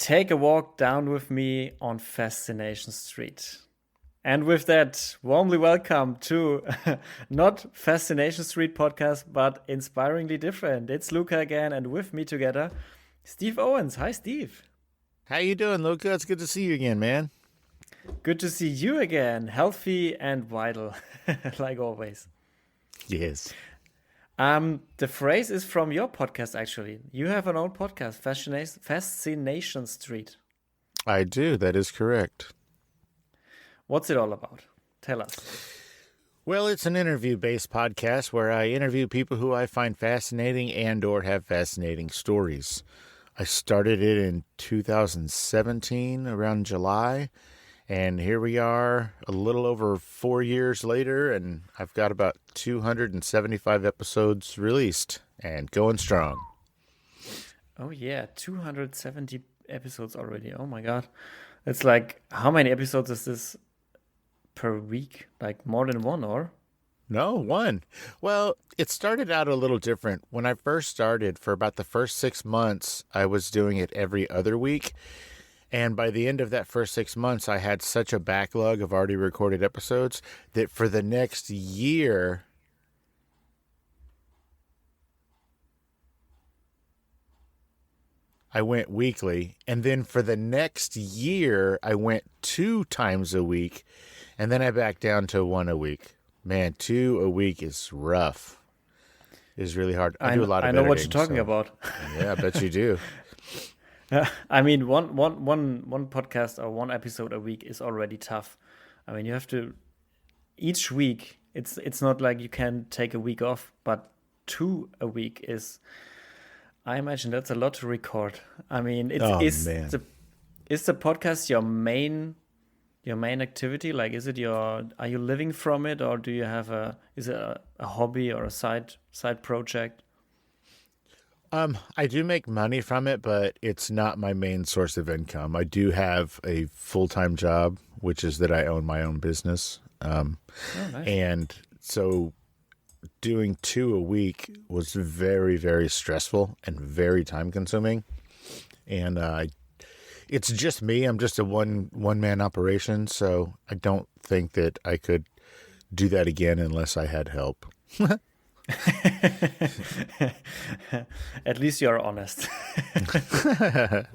Take a walk down with me on Fascination Street. And with that, warmly welcome to not Fascination Street podcast, but Inspiringly Different. It's Luca again, and with me together, Steve Owens. Hi, Steve. How you doing, Luca? It's good to see you again, man. Good to see you again, healthy and vital, like always. Yes. The phrase is from your podcast, actually. You have an own podcast, Fascination Street. I do. That is correct. What's it all about? Tell us. Well, it's an interview-based podcast where I interview people who I find fascinating and or have fascinating stories. I started it in 2017, around July, and here we are a little over 4 years later, and I've got about 275 episodes released and going strong. Oh, yeah, 270 episodes already. Oh, my God. It's like, how many episodes is this per week? Like more than one, or? No, one. Well, it started out a little different. When I first started, for about the first 6 months, I was doing it every other week. And by the end of that first 6 months, I had such a backlog of already recorded episodes that for the next year, I went weekly. And then for the next year, I went 2 times a week. And then I backed down to 1 a week. Man, 2 a week is rough. It's really hard. I do a lot of I know what editing, you're talking about. Yeah, I bet you do. I mean, one podcast or one episode a week is already tough. I mean, you have to each week. It's not like you can take a week off, but 2 a week is. I imagine that's a lot to record. I mean, is the podcast your main activity? Like, are you living from it, or do you have is it a hobby or a side project? I do make money from it, but it's not my main source of income. I do have a full-time job, which is that I own my own business. Nice. And so doing 2 a week was very, very stressful and very time-consuming. And it's just me. I'm just a one-man operation, so I don't think that I could do that again unless I had help. At least you're honest. It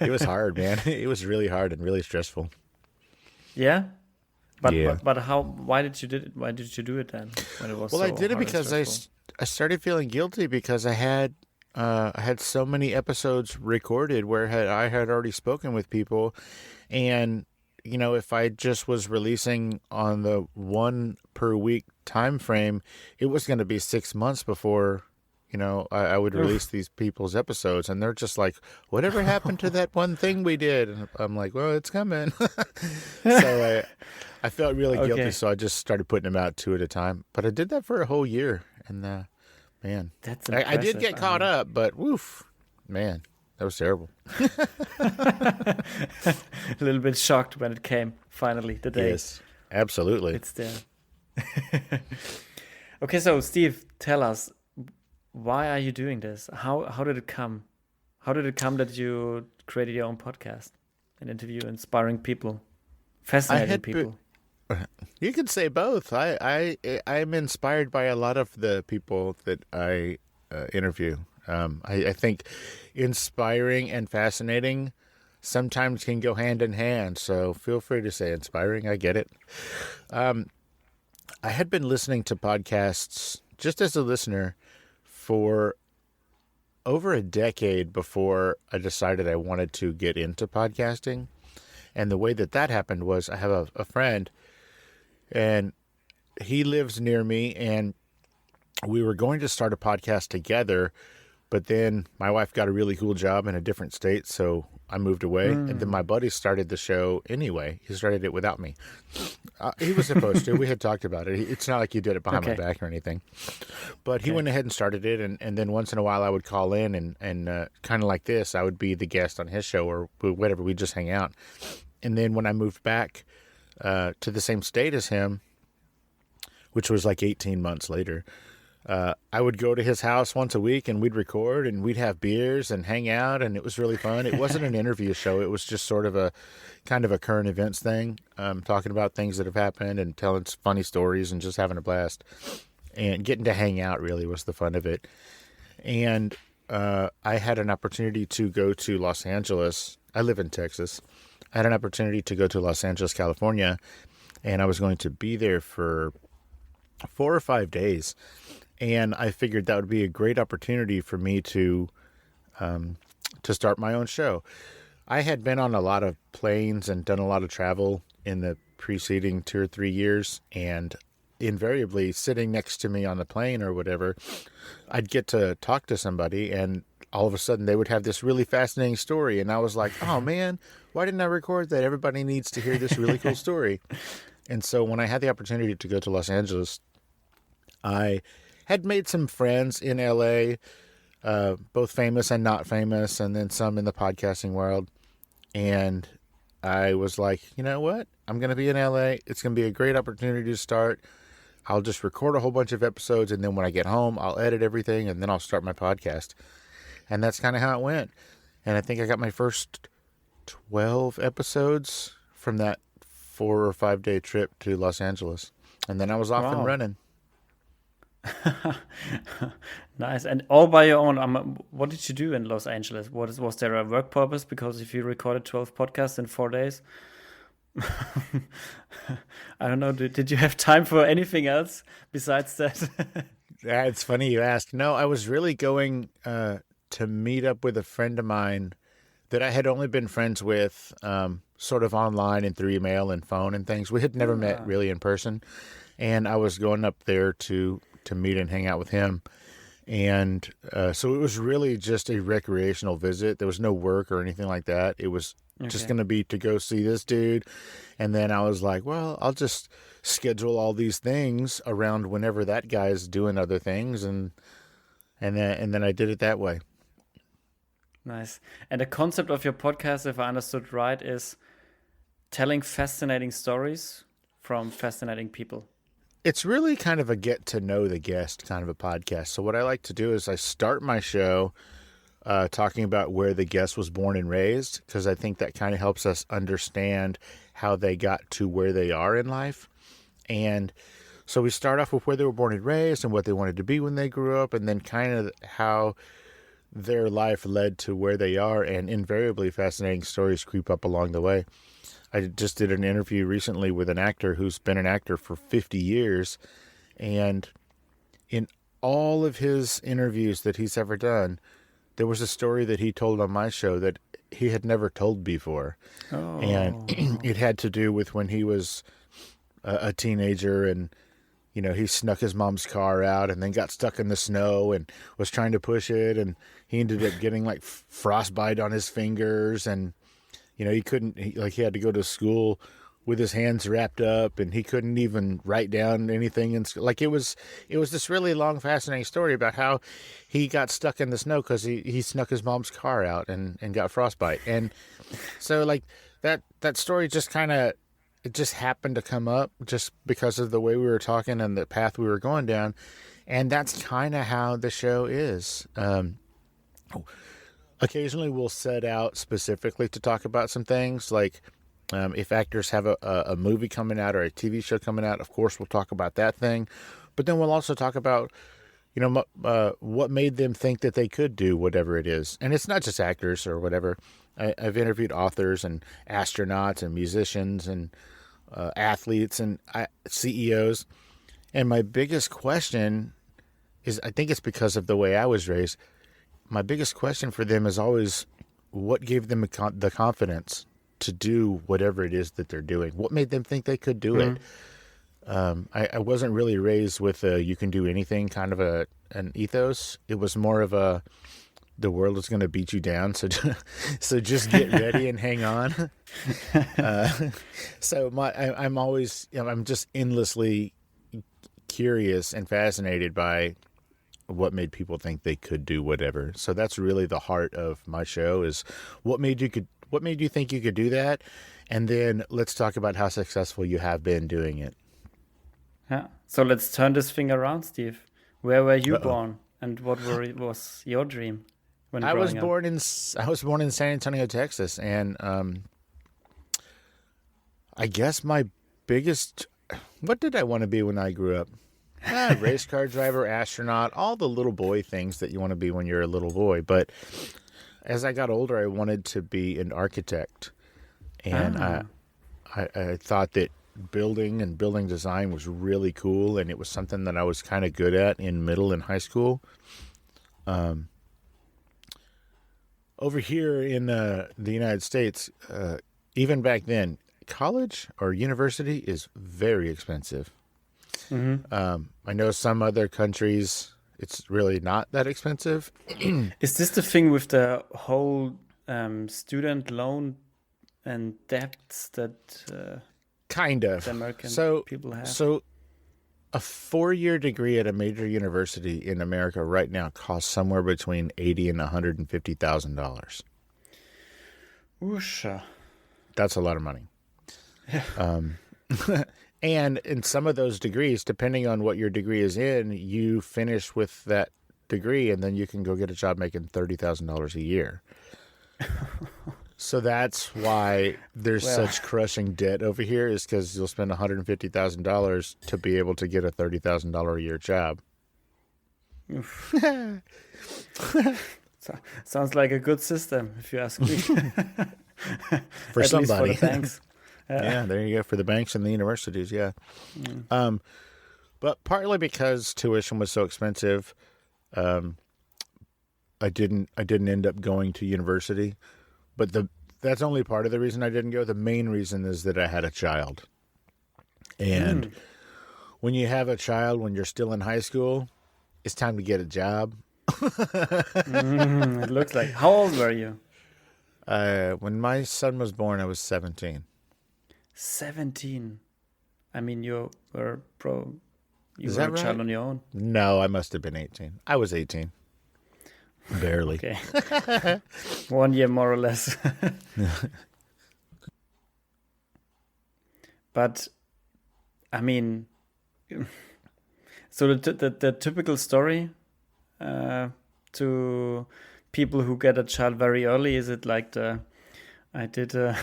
was hard, man. It was really hard and really stressful. Yeah? Yeah. But how? Why did you do it? Why did you do it then? When it was Well, so I did it hard and because stressful? I started feeling guilty because I had so many episodes recorded where I had already spoken with people, and if I just was releasing on the 1 per week time frame, it was going to be 6 months before I would release these people's episodes, and they're just like, whatever happened to that one thing we did? And I'm like, well, it's coming. So I felt really guilty, so I just started putting them out 2 at a time. But I did that for a whole year, and man, That's I did impressive. get caught up, but woof, man, that was terrible. A little bit shocked when it came finally the day. Yes, absolutely. It's there. Okay, so Steve, tell us, why are you doing this? How did it come? How did it come that you created your own podcast and interview inspiring people, fascinating people? You could say both. I'm inspired by a lot of the people that I interview. I think inspiring and fascinating sometimes can go hand in hand. So feel free to say inspiring. I get it. I had been listening to podcasts just as a listener for over a decade before I decided I wanted to get into podcasting. And the way that happened was I have a friend, and he lives near me, and we were going to start a podcast together, but then my wife got a really cool job in a different state, so I moved away, and then my buddy started the show anyway. He started it without me. He was supposed to. We had talked about it. It's not like he did it behind my back or anything. But he went ahead and started it, and then once in a while I would call in, and kind of like this, I would be the guest on his show or whatever. We'd just hang out. And then when I moved back to the same state as him, which was like 18 months later, I would go to his house once a week and we'd record and we'd have beers and hang out, and it was really fun. It wasn't an interview show. It was just sort of a kind of a current events thing, talking about things that have happened and telling funny stories and just having a blast. And getting to hang out really was the fun of it. And I had an opportunity to go to Los Angeles. I live in Texas. I had an opportunity to go to Los Angeles, California, and I was going to be there for 4 or 5 days. And I figured that would be a great opportunity for me to start my own show. I had been on a lot of planes and done a lot of travel in the preceding 2 or 3 years, and invariably sitting next to me on the plane or whatever, I'd get to talk to somebody, and all of a sudden they would have this really fascinating story, and I was like, oh man, why didn't I record that? Everybody needs to hear this really cool story. And so when I had the opportunity to go to Los Angeles, I had made some friends in LA, both famous and not famous, and then some in the podcasting world. And I was like, you know what? I'm going to be in LA. It's going to be a great opportunity to start. I'll just record a whole bunch of episodes, and then when I get home, I'll edit everything, and then I'll start my podcast. And that's kind of how it went. And I think I got my first 12 episodes from that 4 or 5 day trip to Los Angeles. And then I was off and running. Nice. And all by your own. What did you do in Los Angeles? Was there a work purpose? Because if you recorded 12 podcasts in 4 days, I don't know. Did you have time for anything else besides that? Yeah, it's funny you ask. No, I was really going to meet up with a friend of mine that I had only been friends with sort of online and through email and phone and things. We had never met really in person. And I was going up there to meet and hang out with him. And so it was really just a recreational visit. There was no work or anything like that. It was just going to be to go see this dude. And then I was like, well, I'll just schedule all these things around whenever that guy's doing other things. And then I did it that way. Nice. And the concept of your podcast, if I understood right, is telling fascinating stories from fascinating people. It's really kind of a get to know the guest kind of a podcast. So what I like to do is I start my show talking about where the guest was born and raised, because I think that kind of helps us understand how they got to where they are in life. And so we start off with where they were born and raised and what they wanted to be when they grew up, and then kind of how their life led to where they are, and invariably fascinating stories creep up along the way. I just did an interview recently with an actor who's been an actor for 50 years, and in all of his interviews that he's ever done, there was a story that he told on my show that he had never told before. Oh. And it had to do with when he was a teenager, and he snuck his mom's car out and then got stuck in the snow and was trying to push it, and he ended up getting like frostbite on his fingers, and he couldn't, he had to go to school with his hands wrapped up, and he couldn't even write down anything in school. Like it was this really long, fascinating story about how he got stuck in the snow because he snuck his mom's car out and got frostbite. And so like that story just kind of, it just happened to come up just because of the way we were talking and the path we were going down. And that's kind of how the show is. Occasionally we'll set out specifically to talk about some things, like if actors have a movie coming out or a TV show coming out, of course we'll talk about that thing. But then we'll also talk about, what made them think that they could do whatever it is. And it's not just actors or whatever. I've interviewed authors and astronauts and musicians and athletes and CEOs. And my biggest question is, I think it's because of the way I was raised, my biggest question for them is always, what gave them the confidence to do whatever it is that they're doing? What made them think they could do it? I wasn't really raised with a you can do anything kind of an ethos. It was more of a the world is going to beat you down, so just get ready and hang on. I'm always I'm just endlessly curious and fascinated by what made people think they could do whatever. So that's really the heart of my show, is what made you think you could do that, and then let's talk about how successful you have been doing it. Yeah. So let's turn this thing around, Steve. Where were you Uh-oh. born, and was your dream when I was growing up? born in San Antonio, Texas, and I guess my biggest what did I want to be when I grew up? Race car driver, astronaut, all the little boy things that you want to be when you're a little boy. But as I got older, I wanted to be an architect, and Ah, I thought that building and building design was really cool, and it was something that I was kind of good at in middle and high school. Over here in the United States, even back then, college or university is very expensive. hmm. I know some other countries it's really not that expensive. Is this the thing with the whole student loan and debts that Kind the of. American So, people have? so a 4-year degree at a major university in America right now costs somewhere between $80 and $150,000. Oosha. That's a lot of money. And in some of those degrees, depending on what your degree is in, you finish with that degree and then you can go get a job making $30,000 a year. So that's why there's Well, such crushing debt over here, is because you'll spend $150,000 to be able to get a $30,000 a year job. oof. Sounds like a good system, if you ask me. For At least for the somebody. banks. Yeah, there you go, for the banks and the universities, yeah. Mm. But partly because tuition was so expensive, I didn't end up going to university. But that's only part of the reason I didn't go. The main reason is that I had a child. And Mm. when you have a child when you're still in high school, it's time to get a job. It looks like. How old were you? When my son was born, I was 17. 17. I mean, you Is were that a child right? on your own. No, I must have been 18. I was 18. Barely. Okay. 1 year more or less. But I mean, so the typical story to people who get a child very early, is it like I did a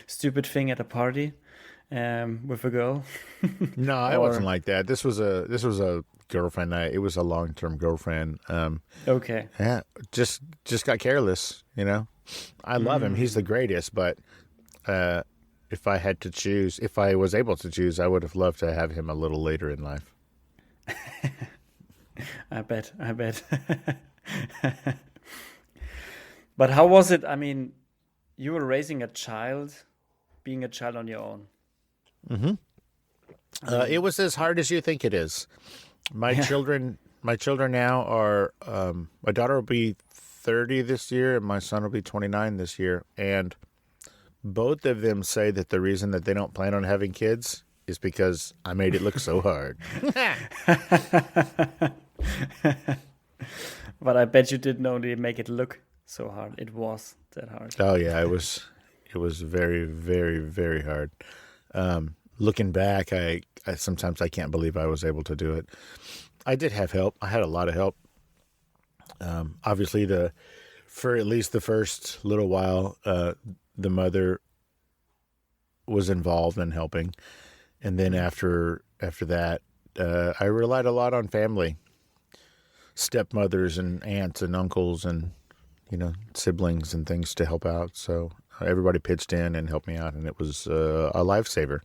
stupid thing at a party with a girl? No, I wasn't Or like that. This was a girlfriend. It was a long-term girlfriend. okay. Yeah, just got careless. I love him. He's the Mm, greatest. But if I had to choose, if I was able to choose, I would have loved to have him a little later in life. I bet. But how was it? I mean, you were raising a child, being a child on your own. Hmm. I It mean, was as hard as you think it is. My yeah. children, my children now are. My daughter will be 30 this year, and my son will be 29 this year. And both of them say that the reason that they don't plan on having kids is because I made it look so hard. But I bet you didn't only make it look so hard. It was that hard. Oh yeah, it was very, very, very hard. Looking back, I sometimes I can't believe I was able to do it. I did have help. I had a lot of help. Obviously, for at least the first little while, the mother was involved in helping, and then Mm. after that, I relied a lot on family, stepmothers and aunts and uncles and siblings and things to help out. So everybody pitched in and helped me out, and it was a lifesaver.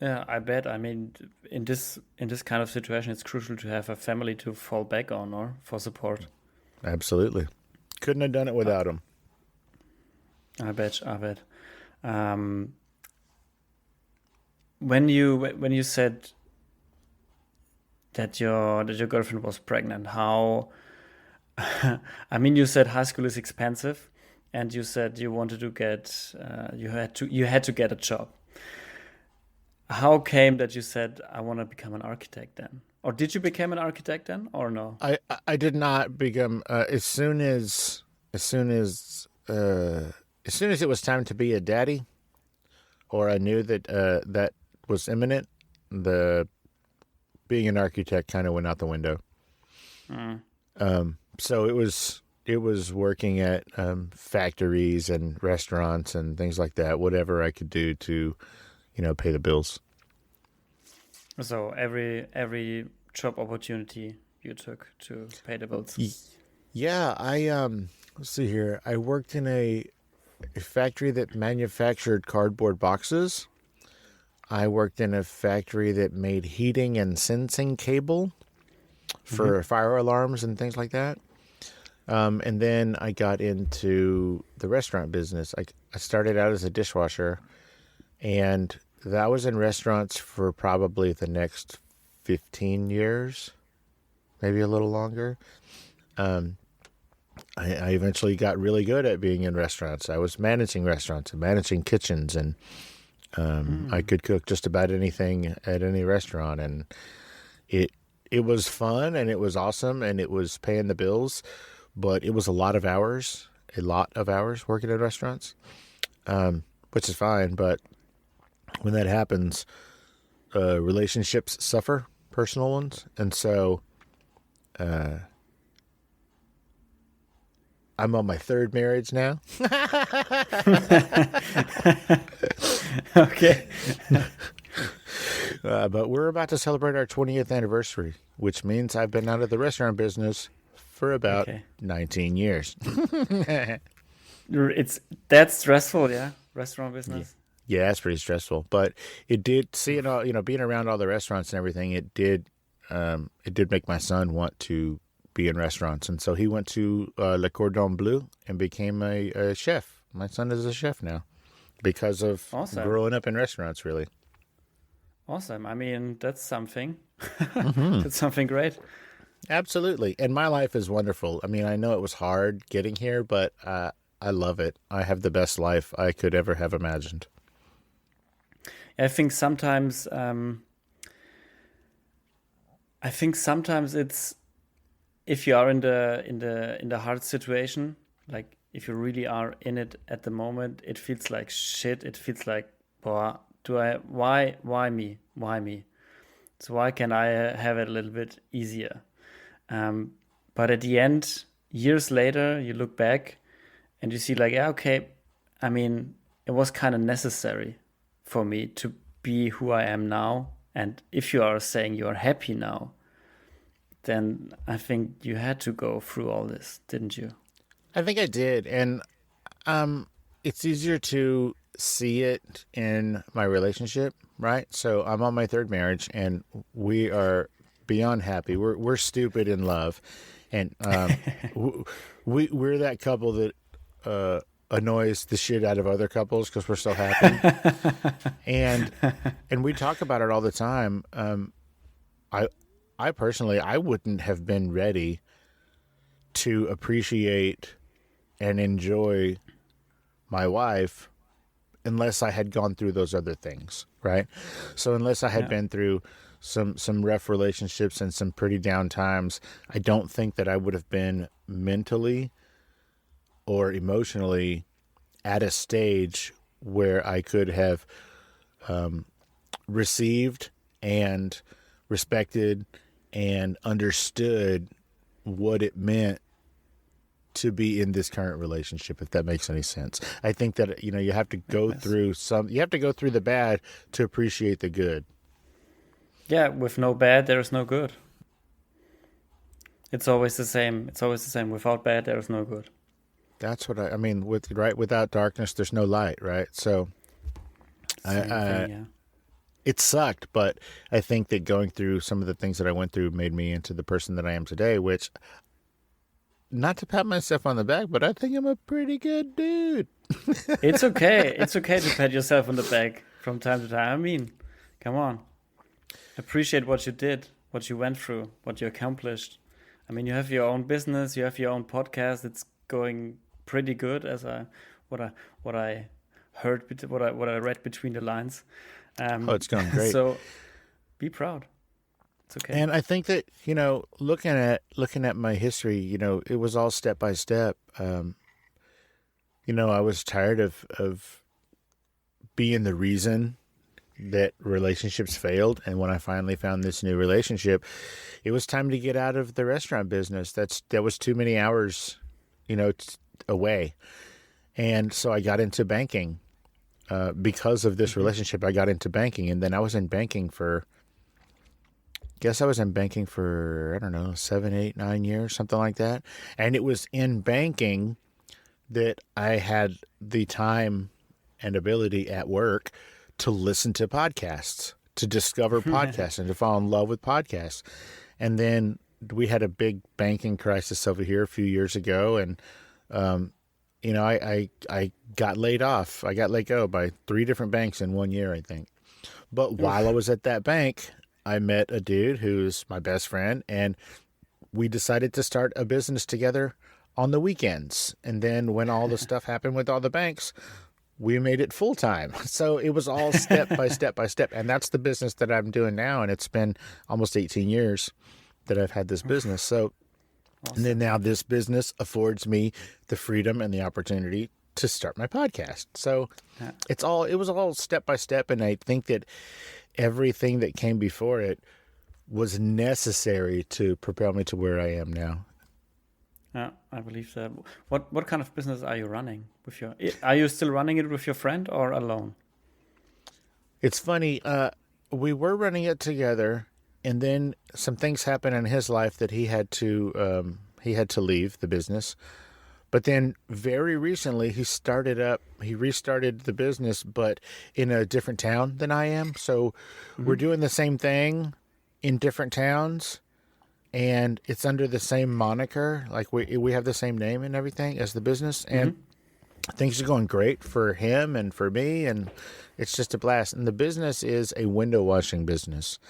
Yeah, I bet. I mean, in this kind of situation, it's crucial to have a family to fall back on or for support. Absolutely, couldn't have done it Uh, without them. I bet. I bet. Um, when you said that your girlfriend was pregnant, how? I mean, you said high school is expensive, and you said you wanted to get you had to get a job. How came that you said I want to become an architect then? Or did you become an architect then, or no? I did not become as soon as it was time to be a daddy, or I knew that that was imminent. The being an architect kind of went out the window. Mm. So it was working at factories and restaurants and things like that. Whatever I could do to, pay the bills. So every job opportunity you took to pay the bills. Yeah, let's see here. I worked in a factory that manufactured cardboard boxes. I worked in a factory that made heating and sensing cable for fire alarms and things like that. And then I got into the restaurant business. I started out as a dishwasher, and that was in restaurants for probably the next 15 years, maybe a little longer. I eventually got really good at being in restaurants. I was managing restaurants and managing kitchens, and I could cook just about anything at any restaurant. And it was fun, and it was awesome, and it was paying the bills, but it was a lot of hours working in restaurants, which is fine. But when that happens, relationships suffer, personal ones. And so I'm on my third marriage now. Okay. But we're about to celebrate our 20th anniversary, which means I've been out of the restaurant business for about 19 years. That's stressful, yeah. Restaurant business. Yeah, it's pretty stressful. But it did, seeing all, being around all the restaurants and everything, it did make my son want to be in restaurants. And so he went to Le Cordon Bleu and became a chef. My son is a chef now because of growing up in restaurants, really. Awesome. I mean, that's something. That's something great. Absolutely. And my life is wonderful. I mean, I know it was hard getting here, but I love it. I have the best life I could ever have imagined. I think sometimes it's, if you are in the hard situation, like if you really are in it at the moment, it feels like shit. It feels like, why me? Why me? So why can I have it a little bit easier? But at the end, years later, you look back and you see like, yeah, okay, I mean, it was kind of necessary for me to be who I am now. And if you are saying you are happy now, then I think you had to go through all this, didn't you? I think I did. And it's easier to see it in my relationship, right? So I'm on my third marriage, and we are beyond happy. We're stupid in love, and we're that couple that annoys the shit out of other couples because we're so happy. and we talk about it all the time. I personally, I wouldn't have been ready to appreciate and enjoy my wife unless I had gone through those other things, right? So unless I had been through some rough relationships and some pretty down times, I don't think that I would have been mentally or emotionally at a stage where I could have received and respected and understood what it meant to be in this current relationship, if that makes any sense. I think that, you have to go through the bad to appreciate the good. Yeah, with no bad, there is no good. It's always the same. Without bad, there is no good. That's what I mean. Without darkness, there's no light, right? So, it sucked, but I think that going through some of the things that I went through made me into the person that I am today, which, not to pat myself on the back, but I think I'm a pretty good dude. It's okay. It's okay to pat yourself on the back from time to time. I mean, come on. Appreciate what you did, what you went through, what you accomplished. I mean, you have your own business, you have your own podcast. It's going pretty good, what I heard, what I read between the lines. It's going great. So be proud. It's okay. And I think that, looking at my history, it was all step by step. I was tired of being the reason, that relationships failed. And when I finally found this new relationship, it was time to get out of the restaurant business. That was too many hours, away. And so I got into banking. Because of this relationship, I got into banking. And then I was in banking for, I don't know, 7, 8, 9 years, something like that. And it was in banking that I had the time and ability at work to listen to podcasts, to discover podcasts, and to fall in love with podcasts. And then we had a big banking crisis over here a few years ago, and I got laid off. I got let go by 3 different banks in 1 year, I think. But while I was at that bank, I met a dude who's my best friend, and we decided to start a business together on the weekends. And then when all the stuff happened with all the banks, we made it full time. So it was all step by step by step. And that's the business that I'm doing now. And it's been almost 18 years that I've had this business. So, Awesome. and then now this business affords me the freedom and the opportunity to start my podcast. So it was all step by step. And I think that everything that came before it was necessary to propel me to where I am now. Yeah, I believe that. What kind of business are you running with are you still running it with your friend or alone? It's funny. We were running it together, and then some things happened in his life that he had to leave the business. But then very recently he restarted the business, but in a different town than I am. So we're doing the same thing in different towns, and it's under the same moniker. Like we have the same name and everything as the business, and things are going great for him and for me, and it's just a blast. And the business is a window washing business,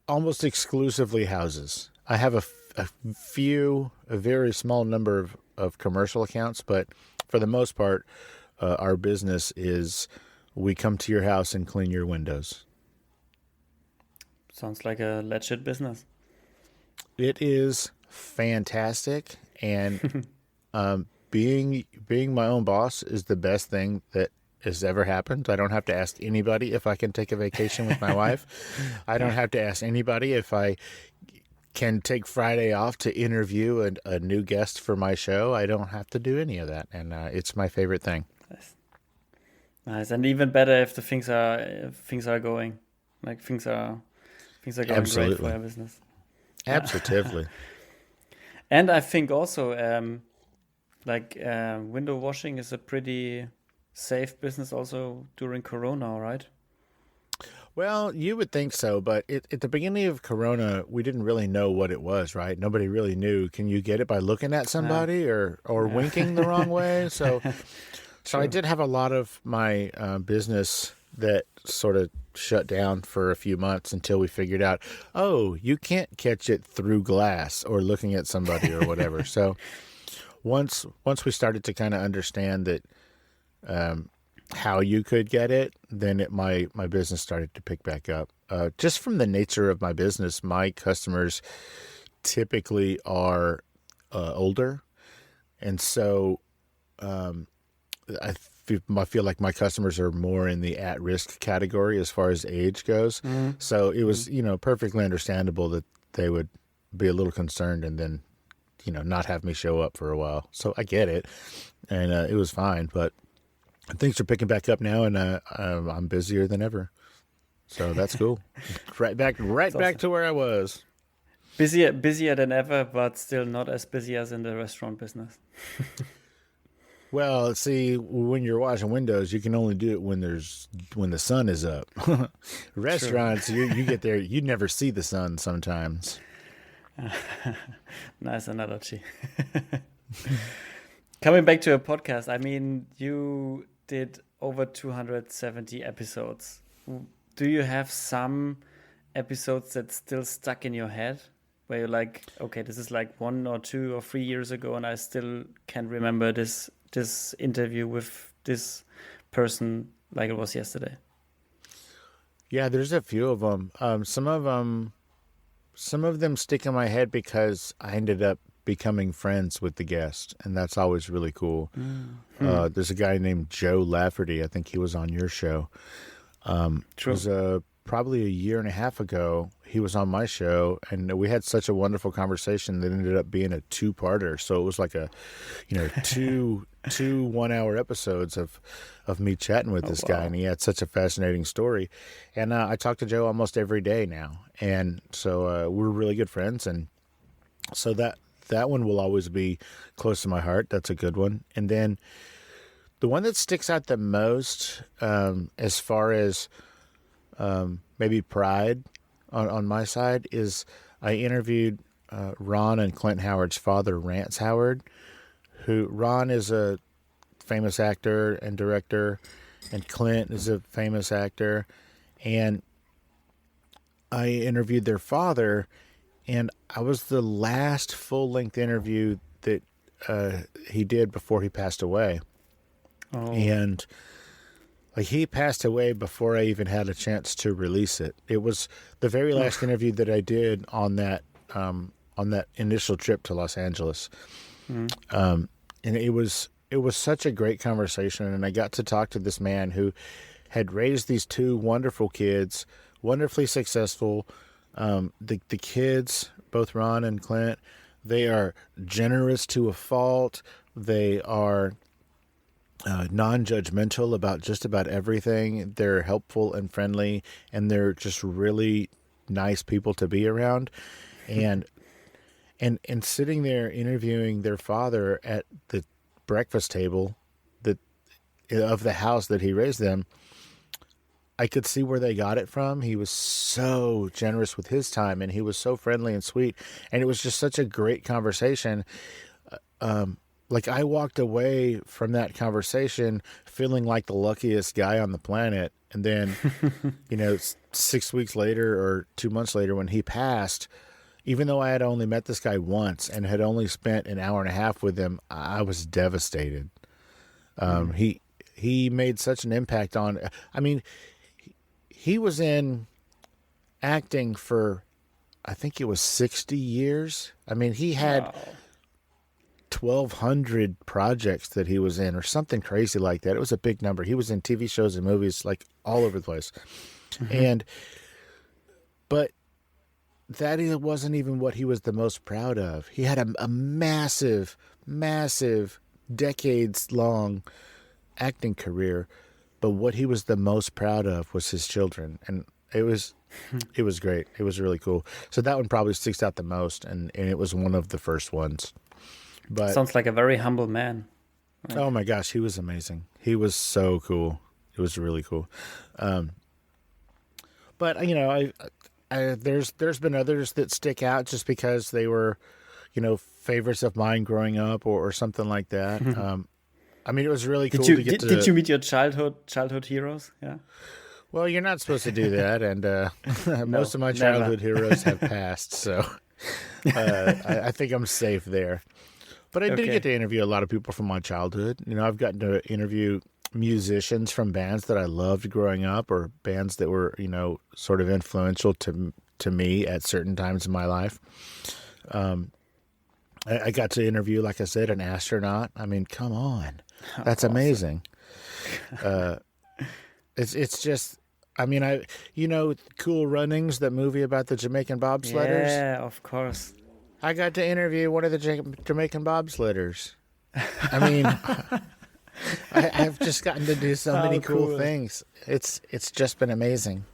almost exclusively houses. I have a very small number of commercial accounts, but for the most part, our business is we come to your house and clean your windows. Sounds like a legit business. It is fantastic, and being my own boss is the best thing that has ever happened. I don't have to ask anybody if I can take a vacation with my wife. I don't have to ask anybody if I can take Friday off to interview a new guest for my show. I don't have to do any of that, and it's my favorite thing. Nice, and even better if the things are going going Absolutely. great for your business. Absolutely. And I think also window washing is a pretty safe business also during Corona, right? Well, you would think so, but at the beginning of Corona, we didn't really know what it was, right? Nobody really knew. Can you get it by looking at somebody or winking the wrong way? So I did have a lot of my business that sort of shut down for a few months until we figured out, you can't catch it through glass or looking at somebody or whatever. So once we started to kind of understand that how you could get it, then my business started to pick back up. Just from the nature of my business, my customers typically are older, and so I feel like my customers are more in the at-risk category as far as age goes. So it was perfectly understandable that they would be a little concerned and then not have me show up for a while. So I get it, and it was fine, but things are picking back up now, and I'm busier than ever. So that's cool. Right back to where I was. Busier than ever, but still not as busy as in the restaurant business. Well, see, when you're washing windows, you can only do it when the sun is up. Restaurants, you get there, you never see the sun sometimes. Nice analogy. Coming back to a podcast, I mean, you did over 270 episodes. Do you have some episodes that still stuck in your head where you're like, okay, this is like 1 or 2 or 3 years ago and I still can remember this interview with this person like it was yesterday? Yeah, there's a few of them. Some of them stick in my head because I ended up becoming friends with the guest, and that's always really cool. There's a guy named Joe Lafferty. I think he was on your show. It True. was probably a year and a half ago. He was on my show, and we had such a wonderful conversation that ended up being a two-parter. So it was like two 1-hour episodes of me chatting with this guy, and he had such a fascinating story. And I talk to Joe almost every day now, and so we're really good friends, and so that one will always be close to my heart. That's a good one. And then the one that sticks out the most, as far as maybe pride on my side, is I interviewed Ron and Clint Howard's father, Rance Howard, who Ron is a famous actor and director, and Clint is a famous actor. And I interviewed their father, and I was the last full-length interview that he did before he passed away. Oh, And like, he passed away before I even had a chance to release it. It was the very last interview that I did on that initial trip to Los Angeles. And it was such a great conversation, and I got to talk to this man who had raised these two wonderful kids, wonderfully successful. The kids, both Ron and Clint, they are generous to a fault. They are non-judgmental about just about everything. They're helpful and friendly, and they're just really nice people to be around. And sitting there interviewing their father at the breakfast table of the house that he raised them, I could see where they got it from. He was so generous with his time, and he was so friendly and sweet, and it was just such a great conversation. Like, I walked away from that conversation feeling like the luckiest guy on the planet. And then, 6 weeks later or 2 months later, when he passed, even though I had only met this guy once and had only spent an hour and a half with him, I was devastated. He made such an impact on, he was in acting for, I think it was 60 years. He had 1,200 projects that he was in, or something crazy like that. It was a big number. He was in TV shows and movies, like, all over the place. But that wasn't even what he was the most proud of. He had a massive, decades-long acting career, but what he was the most proud of was his children, and it was great. It was really cool. So that one probably sticks out the most, and it was one of the first ones. But sounds like a very humble man. oh my gosh, he was amazing. He was so cool. It was really cool. But there's been others that stick out just because they were, favorites of mine growing up or something like that. It was really cool to get to. Did you meet your childhood heroes? Yeah. Well, you're not supposed to do that, and most of my childhood heroes have passed, so I think I'm safe there. But I did get to interview a lot of people from my childhood. I've gotten to interview musicians from bands that I loved growing up, or bands that were, sort of influential to me at certain times in my life. I got to interview, like I said, an astronaut. Come on. That's awesome. Amazing. It's just, Cool Runnings, that movie about the Jamaican bobsledders? Yeah, of course. I got to interview one of the Jamaican bobsledders. I've just gotten to do so many cool things. It's just been amazing.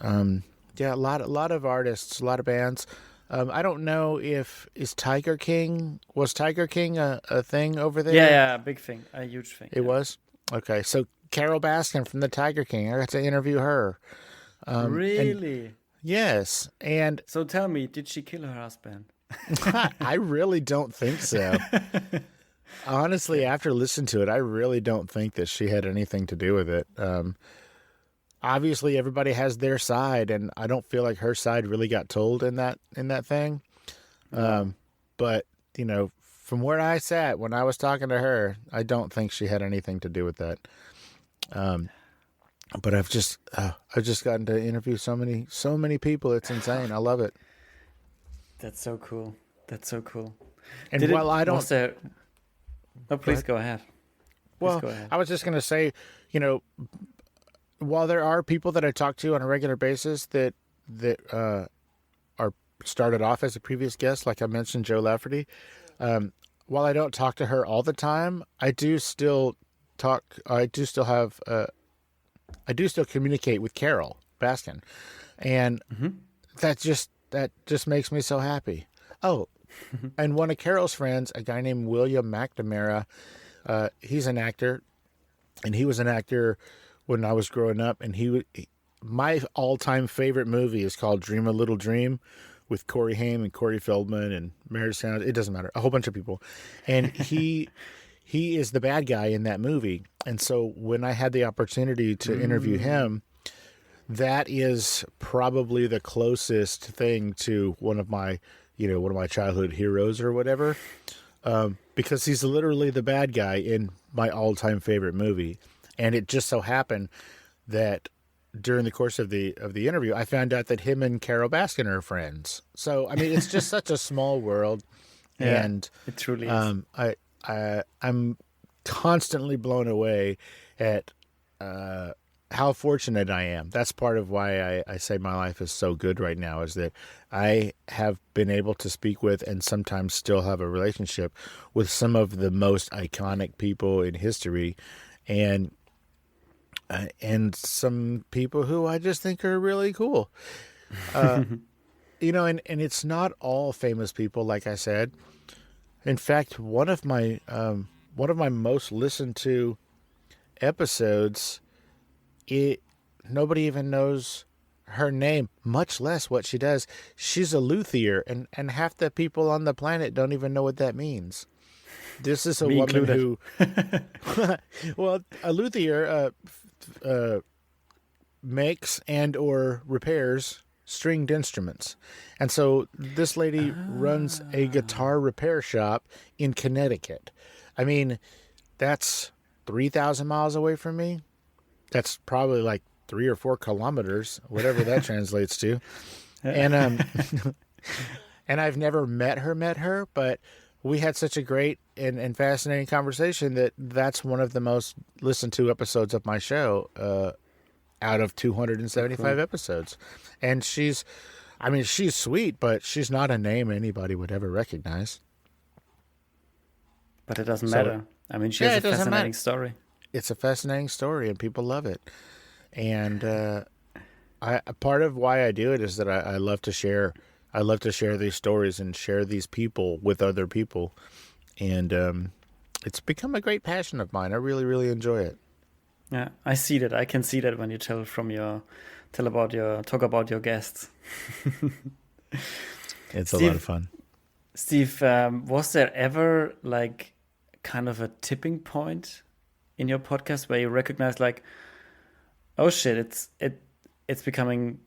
A lot of artists, a lot of bands. I don't know was Tiger King a thing over there? Yeah, a big thing, a huge thing. It was? Okay, so Carol Baskin from the Tiger King, I got to interview her. Really? Yes, and so tell me, did she kill her husband? I really don't think so. Honestly, after listening to it, I really don't think that she had anything to do with it. Obviously, everybody has their side, and I don't feel like her side really got told in that thing. But from where I sat when I was talking to her, I don't think she had anything to do with that. But I've just gotten to interview so many people. It's insane. I love it. That's so cool. That's so cool. And Did while it I don't, was there? No, please ahead. go ahead. Please Well, go ahead. I was just going to say, you know, while there are people that I talk to on a regular basis that are started off as a previous guest, like I mentioned, Joe Lafferty. While I don't talk to her all the time, I do still talk. I do still have. I do still communicate with Carol Baskin, and that just makes me so happy. Oh, and one of Carol's friends, a guy named William McNamara, he's an actor, and he was an actor when I was growing up, and my all-time favorite movie is called Dream a Little Dream with Corey Haim and Corey Feldman and Meredith Sound. It doesn't matter. A whole bunch of people. And he is the bad guy in that movie. And so when I had the opportunity to interview him, that is probably the closest thing to one of my childhood heroes or whatever. Because he's literally the bad guy in my all-time favorite movie. And it just so happened that during the course of the interview, I found out that him and Carol Baskin are friends. So, I mean, it's just such a small world. Yeah, And it truly is. I'm constantly blown away at how fortunate I am. That's part of why I say my life is so good right now, is that I have been able to speak with and sometimes still have a relationship with some of the most iconic people in history, and some people who I just think are really cool. And it's not all famous people, like I said. In fact, one of my most listened to episodes, nobody even knows her name, much less what she does. She's a luthier, and half the people on the planet don't even know what that means. This is a Me woman included. who, well, a luthier makes and or repairs stringed instruments. And so this lady runs a guitar repair shop in Connecticut. I mean, that's 3,000 miles away from me. That's probably like 3 or 4 kilometers, whatever that translates to. And and I've never met her, but we had such a great and fascinating conversation that's one of the most listened to episodes of my show out of 275 episodes. And she's sweet, but she's not a name anybody would ever recognize. But it doesn't So, matter. I mean, she yeah, has a it doesn't matter. fascinating story. It's a fascinating story, and people love it. And part of why I do it is that I love to share. I love to share these stories and share these people with other people, and it's become a great passion of mine. I really, really enjoy it. Yeah, I see that. I can see that when you talk about your guests. It's a lot of Steve, fun. Steve, was there ever like kind of a tipping point in your podcast where you recognize like, oh shit, it's becoming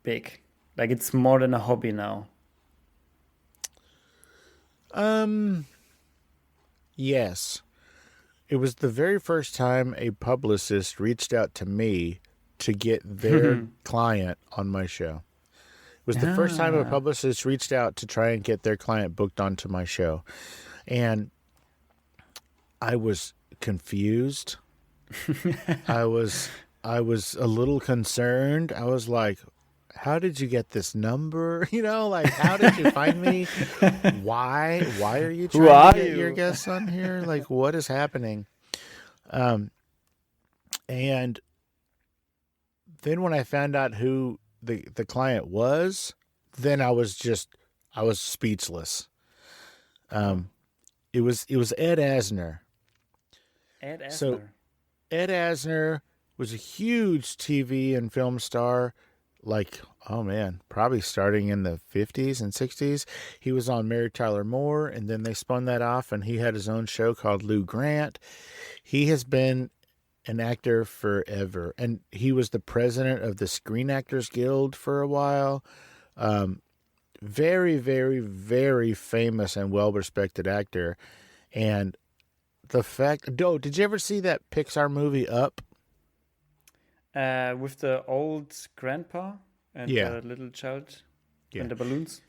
big, like it's more than a hobby now? Yes. It was the very first time a publicist reached out to me to get their client on my show. It was the first time a Ah, publicist reached out to try and get their client booked onto my show. And I was confused. I was a little concerned. I was like, how did you get this number? Like, how did you find me? Why are you who trying to are get your you? guests on here? Like, what is happening? And then when I found out who the client was, then I was speechless. Oh, It was Ed Asner. Ed So Asner. Ed Asner was a huge TV and film star, like, oh man, probably starting in the 50s and 60s. He was on Mary Tyler Moore, and then they spun that off, and he had his own show called Lou Grant. He has been an actor forever, and he was the president of the Screen Actors Guild for a while. Very, very, very famous and well-respected actor. And did you ever see that Pixar movie Up? With the old grandpa and Yeah, the little child yeah. and the balloons.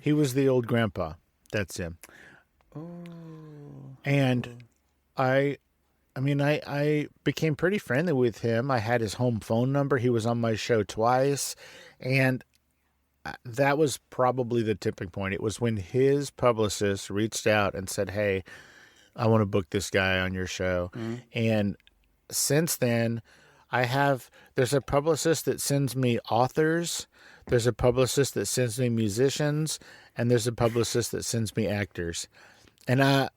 He was the old grandpa. That's him. Oh, And oh, I I became pretty friendly with him. I had his home phone number. He was on my show twice. And that was probably the tipping point. It was when his publicist reached out and said, "Hey, I want to book this guy on your show." mm, And since then, there's a publicist that sends me authors, there's a publicist that sends me musicians, and there's a publicist that sends me actors. And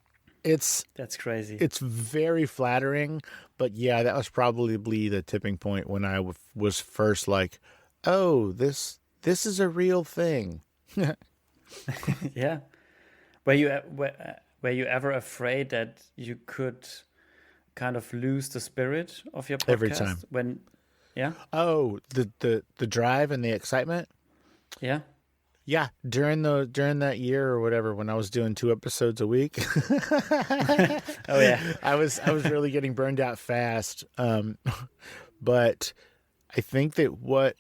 it's that's crazy. it's very flattering, but yeah, that was probably the tipping point when I was first like, "Oh, this is a real thing." Yeah. Were you ever afraid that you could kind of lose the spirit of your Every podcast time. when, yeah, Oh, the drive and the excitement. yeah, Yeah, during that year or whatever, when I was doing 2 episodes a week, oh yeah, I was really getting burned out fast. But I think that what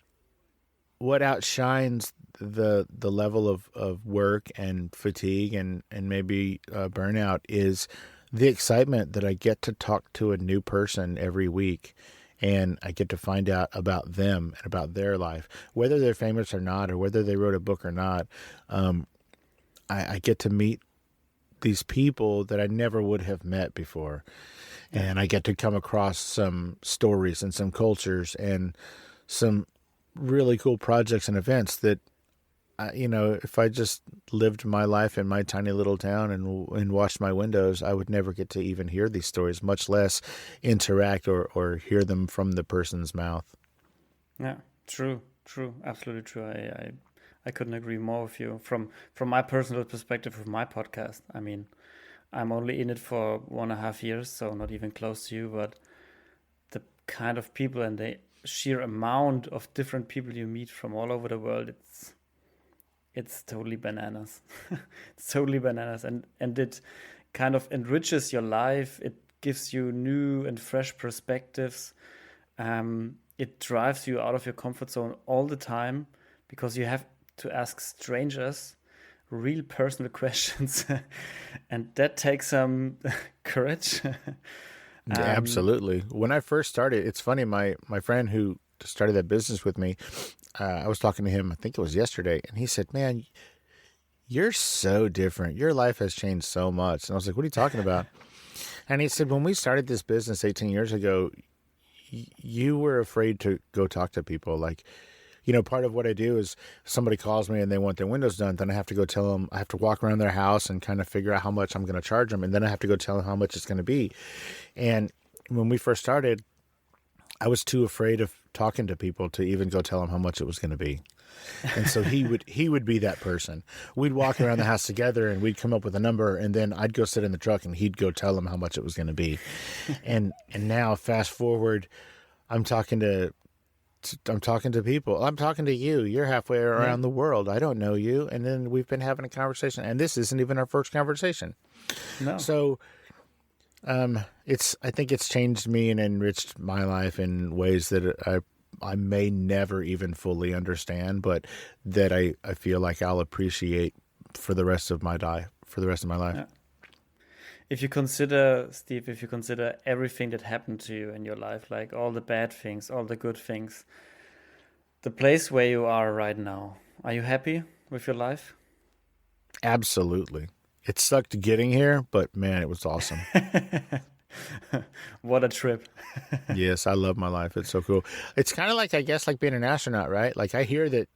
outshines the level of work and fatigue and maybe burnout is the excitement that I get to talk to a new person every week, and I get to find out about them and about their life, whether they're famous or not, or whether they wrote a book or not. I get to meet these people that I never would have met before, yeah, and I get to come across some stories and some cultures and some really cool projects and events that if I just lived my life in my tiny little town and watched my windows, I would never get to even hear these stories, much less interact or hear them from the person's mouth. yeah. True, true, absolutely true. I couldn't agree more with you. From my personal perspective of my podcast, I mean, I'm only in it for 1.5 years, so not even close to you. But the kind of people and the sheer amount of different people you meet from all over the world, it's totally bananas. It's totally bananas, and it kind of enriches your life. It gives you new and fresh perspectives. It drives you out of your comfort zone all the time because you have to ask strangers real personal questions, and that takes some courage. Yeah, um, absolutely. When I first started, it's funny. My friend who started that business with me, I was talking to him. I think it was yesterday, and he said, "Man, you're so different. Your life has changed so much." And I was like, "What are you talking about?" And he said, "When we started this business 18 years ago, you were afraid to go talk to people. Like, part of what I do is if somebody calls me and they want their windows done, then I have to go tell them, I have to walk around their house and kind of figure out how much I'm going to charge them. And then I have to go tell them how much it's going to be." And when we first started, I was too afraid of talking to people to even go tell them how much it was going to be. And so he would be that person. We'd walk around the house together and we'd come up with a number, and then I'd go sit in the truck and he'd go tell them how much it was going to be. And now fast forward, I'm talking to people. I'm talking to you. You're halfway yeah, around the world. I don't know you, and then we've been having a conversation, and this isn't even our first conversation. no, So I think it's changed me and enriched my life in ways that I may never even fully understand, but that I feel like I'll appreciate for the rest of my life. yeah. If you consider, Steve, if you consider everything that happened to you in your life, like all the bad things, all the good things, the place where you are right now, are you happy with your life? Absolutely. It sucked getting here, but man, it was awesome. What a trip. Yes, I love my life. It's so cool. It's kind of like, I guess, like being an astronaut, right? Like I hear that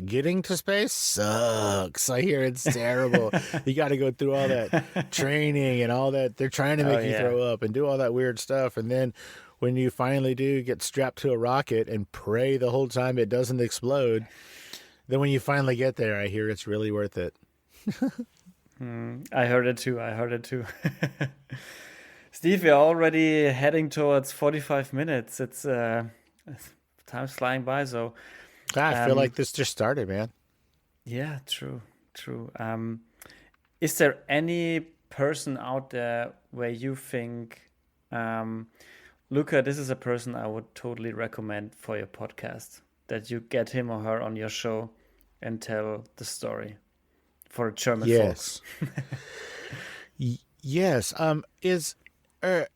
getting to space sucks. I hear it's terrible. You got to go through all that training and all that. They're trying to Oh, make you yeah. throw up and do all that weird stuff. And then when you finally do get strapped to a rocket and pray the whole time it doesn't explode, then when you finally get there, I hear it's really worth it. I heard it too. I heard it too. Steve, we're already heading towards 45 minutes. Time's flying by. So, I feel um, like this just started, man. yeah, true, true. Is there any person out there where you think, um, Luca, this is a person I would totally recommend for your podcast, that you get him or her on your show and tell the story for German folks. Yes. Yes. Is are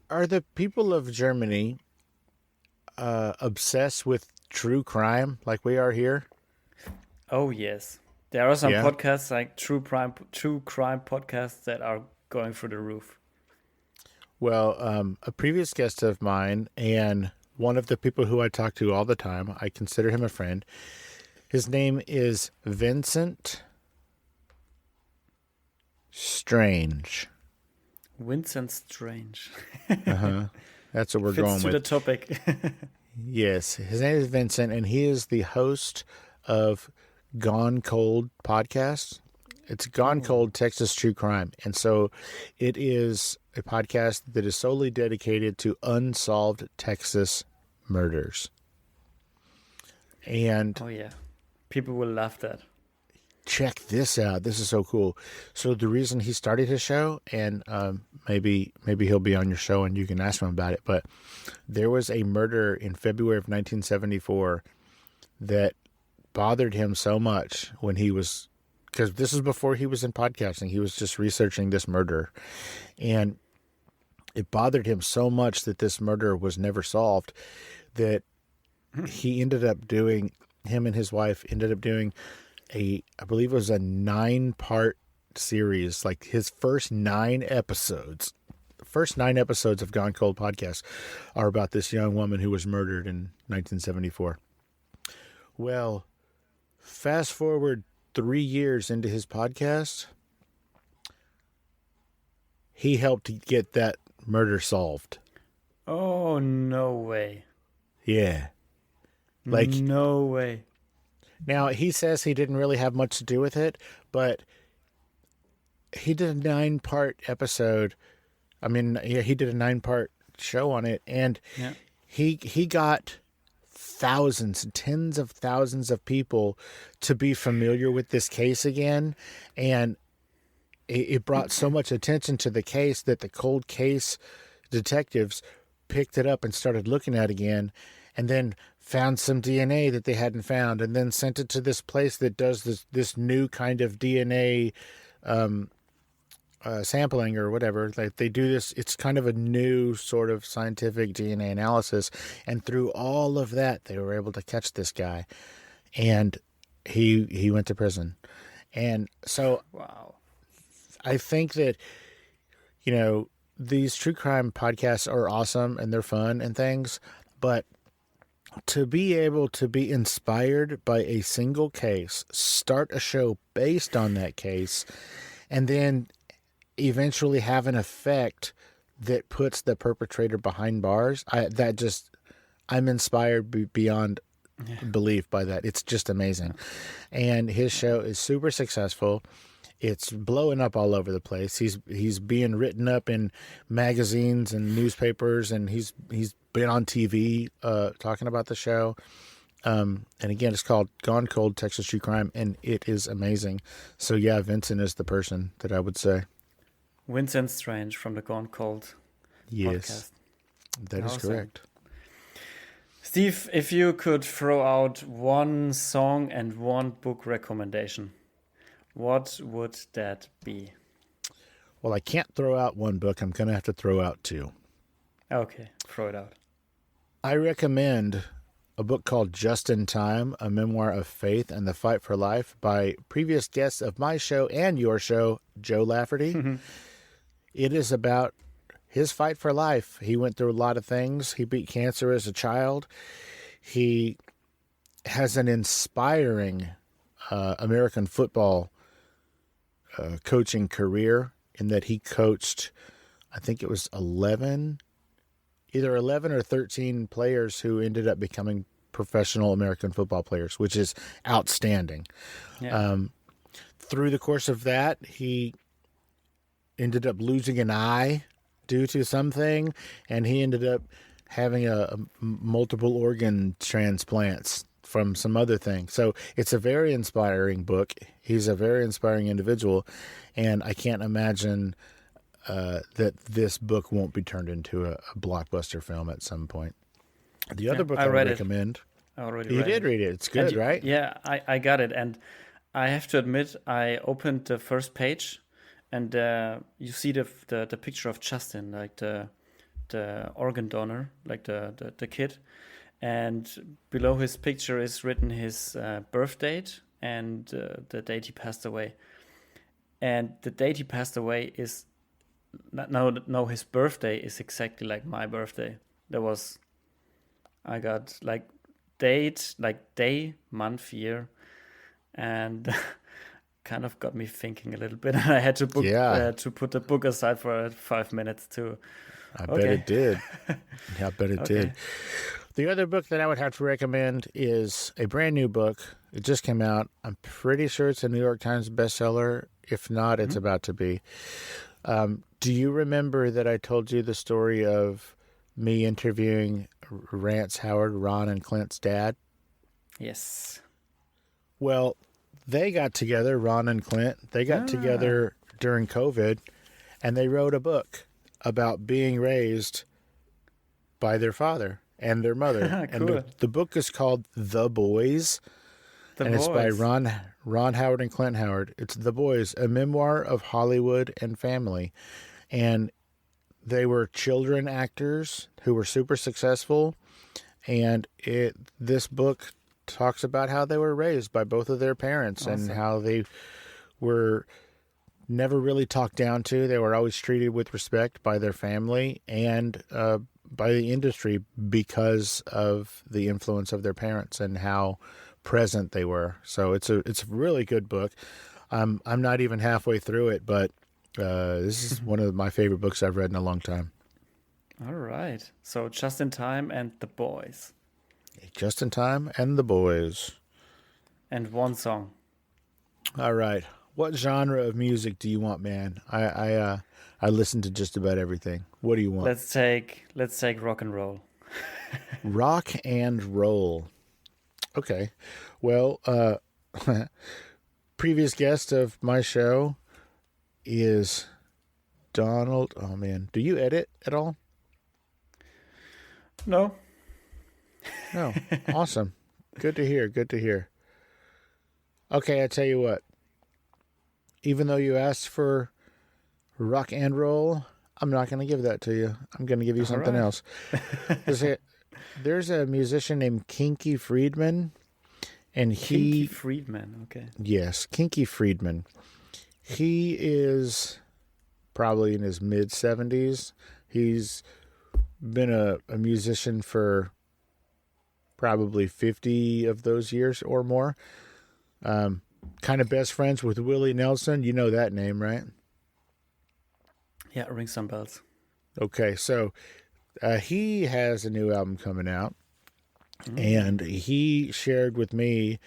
are the people of Germany obsessed with true crime like we are here? Oh yes, there are some Yeah. podcasts like true crime podcasts that are going through the roof. Well, a previous guest of mine and one of the people who I talk to all the time, I consider him a friend. His name is Vincent Strange. Vincent Strange That's what we're fits going to the with. topic. Yes, his name is Vincent, and he is the host of Gone Cold podcast. It's Gone Cold Texas True Crime. And so it is a podcast that is solely dedicated to unsolved Texas murders. And Oh yeah, people will love that. check this out. This is so cool. So the reason he started his show, and maybe he'll be on your show and you can ask him about it, but there was a murder in February of 1974 that bothered him so much when he was, because this is before he was in podcasting. He was just researching this murder, and it bothered him so much that this murder was never solved that he ended up doing, him and his wife ended up doing I believe it was a 9-part series, like his first 9 episodes. The first 9 episodes of Gone Cold podcast are about this young woman who was murdered in 1974. Well, fast forward 3 years into his podcast, he helped get that murder solved. Oh no way! Yeah. Like, No way! now he says he didn't really have much to do with it, but he did a 9-part episode. I mean, yeah, he did a 9-part show on it, and Yeah. he got thousands, tens of thousands of people to be familiar with this case again, and it brought so much attention to the case that the cold case detectives picked it up and started looking at it again, and then found some DNA that they hadn't found, and then sent it to this place that does this new kind of DNA sampling or whatever. Like, they do this, it's kind of a new sort of scientific DNA analysis, and through all of that they were able to catch this guy, and he went to prison. And so Wow. I think that, you know, these true crime podcasts are awesome and they're fun and things, but to be able to be inspired by a single case, start a show based on that case, and then eventually have an effect that puts the perpetrator behind bars, I'm inspired beyond belief by that. It's just amazing. And his show is super successful. It's blowing up all over the place. He's being written up in magazines and newspapers, and he's been on TV talking about the show. And again, it's called Gone Cold Texas True Crime, and it is amazing. So yeah, Vincent is the person that I would say. Vincent Strange from the Gone Cold Yes, podcast. that is Awesome. correct. Steve, if you could throw out one song and one book recommendation, what would that be? Well, I can't throw out one book. I'm going to have to throw out 2. Okay, throw it out. I recommend a book called Just in Time, A Memoir of Faith and the Fight for Life by previous guests of my show and your show, Joe Lafferty. It is about his fight for life. He went through a lot of things. He beat cancer as a child. He has an inspiring American football coaching career in that he coached, I think it was either 11 or 13 players who ended up becoming professional American football players, which is outstanding. Yeah. Through the course of that, he ended up losing an eye due to something, and he ended up having a multiple organ transplants from some other thing. So it's a very inspiring book. He's a very inspiring individual, and I can't imagine that this book won't be turned into a blockbuster film at some point. The other book I would recommend. I already You read did it. read it. It's good, And right? Yeah, I got it. And I have to admit, I opened the first page, and you see the picture of Justin, like the organ donor, like the kid, and below his picture is written his birth date and the date he passed away. And the date he passed away is no, his birthday is exactly like my birthday. There was I got like date, like day, month, year, and kind of got me thinking a little bit. I had to Yeah, to put the book aside for 5 minutes too. I bet Okay, it did. Yeah, I bet it did. okay. The other book that I would have to recommend is a brand new book. It just came out. I'm pretty sure it's a New York Times bestseller. If not, it's Mhm. about to be. Do you remember that I told you the story of me interviewing Rance Howard, Ron and Clint's dad? Yes. Well, they got together, Ron and Clint. They got Ah, together during COVID, and they wrote a book about being raised by their father and their mother. And cool. the book is called The Boys, The and it's by boys. Ron Howard and Clint Howard. It's The Boys, a memoir of Hollywood and family. And they were children actors who were super successful, and this book talks about how they were raised by both of their parents and Awesome. how they were never really talked down to. They were always treated with respect by their family and by the industry because of the influence of their parents and how present they were. So it's a really good book. I'm not even halfway through it, but this is one of my favorite books I've read in a long time. All right. So just in time and the boys Just in Time and the Boys. and one song. All right. What genre of music do you want, man? I listen to just about everything. What do you want? Let's take rock and roll. Rock and roll. Okay. Well, previous guest of my show is Donald. Oh man, do you edit at all? No. No. Awesome. Good to hear. Good to hear. Okay, I tell you what. Even though you asked for rock and roll, I'm not going to give that to you. I'm going to give you All something right. else. There's a, there's a musician named Kinky Friedman, and Kinky Friedman. Okay. yes, Kinky Friedman. He is probably in his mid 70s. He's been a musician for probably 50 of those years or more. Kind of best friends with Willie Nelson. You know that name, right? Yeah, ring some bells. Okay, so he has a new album coming out, and Mm. he shared with me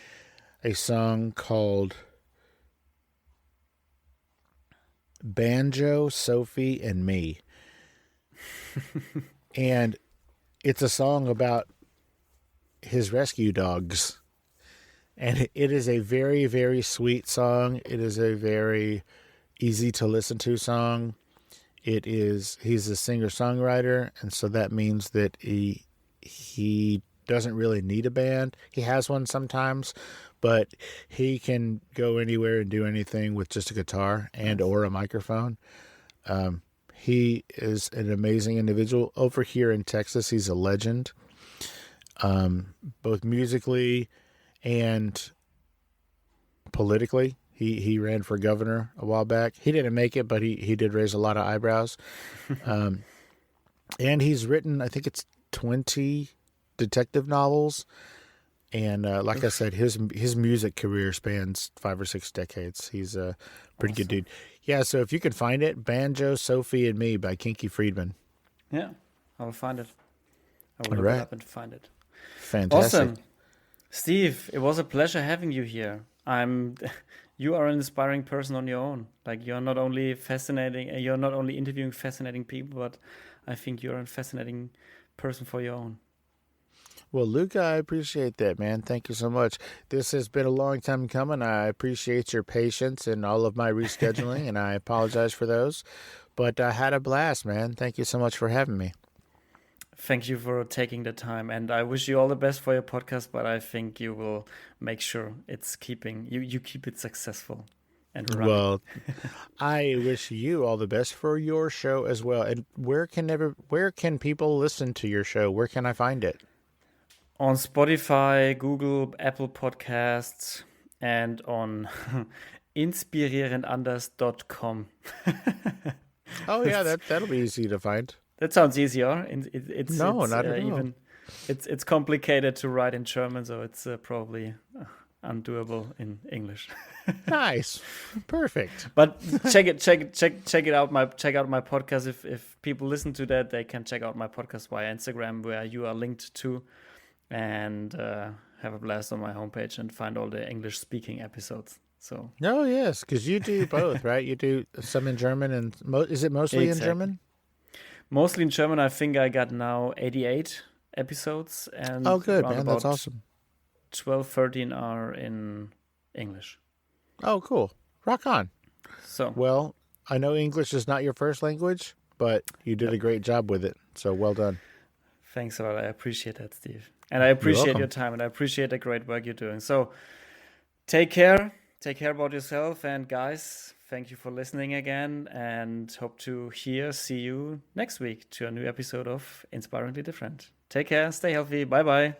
a song called Banjo, Sophie, and Me. And it's a song about his rescue dogs. And it is a very, very sweet song. It is a very easy to listen to song. He's a singer-songwriter, and so that means that he doesn't really need a band. He has one sometimes, but he can go anywhere and do anything with just a guitar and Nice. or a microphone. He is an amazing individual. Over here in Texas, he's a legend, both musically and politically. He ran for governor a while back. He didn't make it, but he did raise a lot of eyebrows. And he's written, I think it's 20 detective novels. And like I Oof. said, his music career spans 5 or 6 decades. He's a pretty good Awesome. dude. Yeah, so if you can find it, Banjo, Sophie, and Me by Kinky Friedman. Yeah, I will find it. I will All look it right. up and find it. Fantastic. Awesome. Steve, it was a pleasure having you here. You are an inspiring person on your own. Like you're not only fascinating, you're not only interviewing fascinating people, but I think you're a fascinating person for your own. Well, Luca, I appreciate that, man. Thank you so much. This has been a long time coming. I appreciate your patience and all of my rescheduling, and I apologize for those. But I had a blast, man. Thank you so much for having me. Thank you for taking the time, and I wish you all the best for your podcast. But I think you will make sure it's keeping you keep it successful and running. Well, I wish you all the best for your show as well. And where can people listen to your show? Where can I find it? On Spotify, Google, Apple Podcasts, and on inspirierendanders.com. Oh yeah, that'll be easy to find. That sounds easier. No, not at all. Even it's complicated to write in German, so it's probably undoable in English. Nice, perfect. But check it out. Check out my podcast. If people listen to that, they can check out my podcast via Instagram, where you are linked to, and have a blast on my homepage and find all the English speaking episodes. So. Oh yes, because you do both, right? You do some in German, and is it mostly in German? Mostly in German. I think I got now 88 episodes, and oh, good man, that's awesome. 12, 13 are in English. Oh, cool. Rock on. So well, I know English is not your first language, but you did a great job with it. So well done. Thanks a lot. I appreciate that, Steve, and I appreciate your time, and I appreciate the great work you're doing. So take care. Take care about yourself, and guys, thank you for listening again, and hope to see you next week to a new episode of Inspiringly Different. Take care, stay healthy, bye-bye.